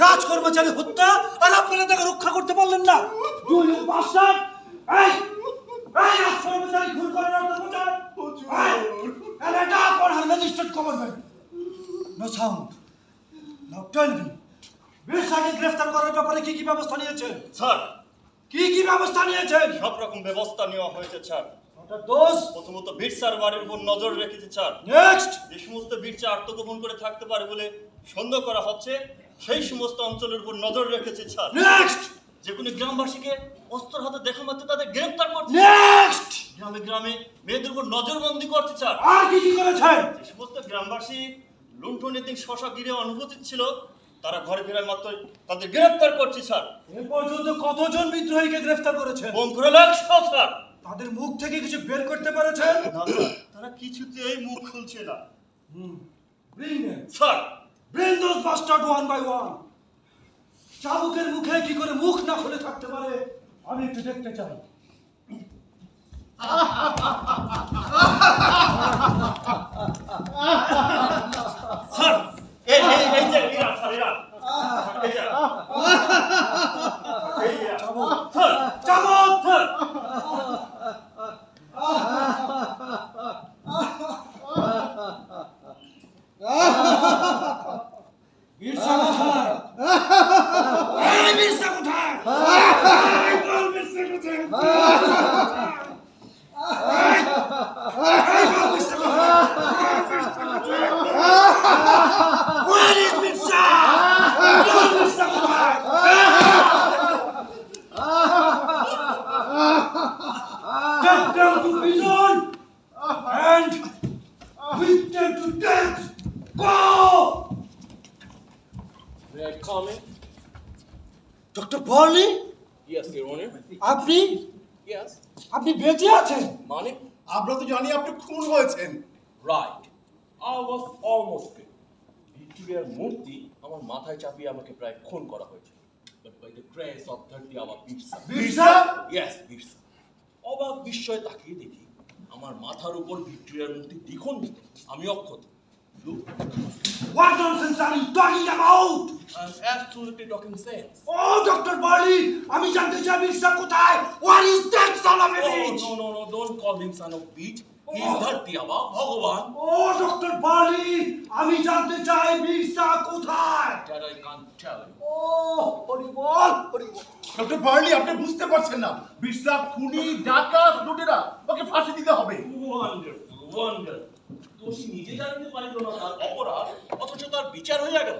রাজ কর্মচারী হত্যা আর আপনারা তাকে রক্ষা করতে পারলেন না। রাজ কর্মচারী খুন করার অর্থ বোঝেন? ম্যাজিস্ট্রেট গভর্নমেন্ট নো সাউন্ড নাও টেল মি বীরসাকে গ্রেফতার করার ব্যাপারে কি কি ব্যবস্থা নিয়েছেন? স্যার, কি ব্যবস্থা নিয়েছেন? সব রকম ব্যবস্থা নেওয়া হয়েছে স্যার। দোষ প্রথমত বীরসার বাড়ির উপর নজর রেখেছে স্যার। নেক্সট যে সমস্ত বীরসা আত্মগোপন করে থাকতে পারে বলে সন্দেহ করা হচ্ছে সেই সমস্ত অঞ্চলের উপর নজর রেখেছে স্যার। নেক্সট যে কোনো গ্রামবাসীকে অস্ত্র হাতে দেখা মাত্র তাদের গ্রেফতার করছে। নেক্সট গ্রামে গ্রামে মেয়েদের উপর নজরবন্দি করছে স্যার। আর কি করেছেন? যে সমস্ত গ্রামবাসী লুণ্ঠনের দিন শশা গিরে অনুপস্থিত ছিল তারা ঘরে ফেরার মাত্র তাদের গ্রেফতার করছে স্যার। এ পর্যন্ত কতজন বিদ্রোহীকে গ্রেফতার করেছেন? কম করে 100 স্যার। তাদের মুখ থেকে কিছু বের করতে পেরেছেন? না স্যার, তারা কিছুতেই মুখ খুলছে না। Bring them. Sir, Bring those bastards one by one. চাবুকের মুখে কি করে মুখ না খুলে থাকতে পারে আমি একটু দেখতে চাই। স্যার, এই যে এরা স্যার, এরা। এই যে। এই যে। স্যার, চাবুক! স্যার। বীরসা কোথায়? এই বীরসা কোথায়? এই বল বীরসা কোথায়? এই বল বীরসা কোথায়? Where is Birsa? বল বীরসা কোথায়? Take them to prison and whip them to death. Go! May I come in? Doctor বর্লি, Yes, Your Honor. আপনি Yes. আপনি বেঁচে আছেন? Money? আমরা তো জানি আপনি খুন হয়েছেন। Right. I was almost dead. ভিক্টোরিয়ার মূর্তি আমার মাথায় চাপিয়ে আমাকে প্রায় খুন করা হয়েছিল। But by the grace of 30 our Birsa. Birsa? Yes, Birsa. অবাক বিস্ময়ে তাকিয়ে দেখি আমার মাথার উপর ভিক্টোরিয়ার মূর্তি দ্বিখণ্ডিত। আমি অক্ষত। Look, What nonsense are you talking about? I'm absolutely talking sense. Oh, Dr. Barley, আমি জানতে চাই বীরসা কোথায়? What is that son of a Oh, bitch? no, don't call him son of bitch. He is Dharti Aba, Bhagavan. Oh, Dr. Barley, আমি জানতে চাই বীরসা কোথায়? That I can't tell you. Oh, horrible, horrible. Doctor barley, আপনি বুঝতে পারছেন না, বীরসা খুনি, ডাকাত, লুটেরা, ওকে ফাঁসি দিতে হবে। Wonderful. দোষী নিজে জানতে পারিল না তার অপরাধ, অথচ তার বিচার হইয়া গেল।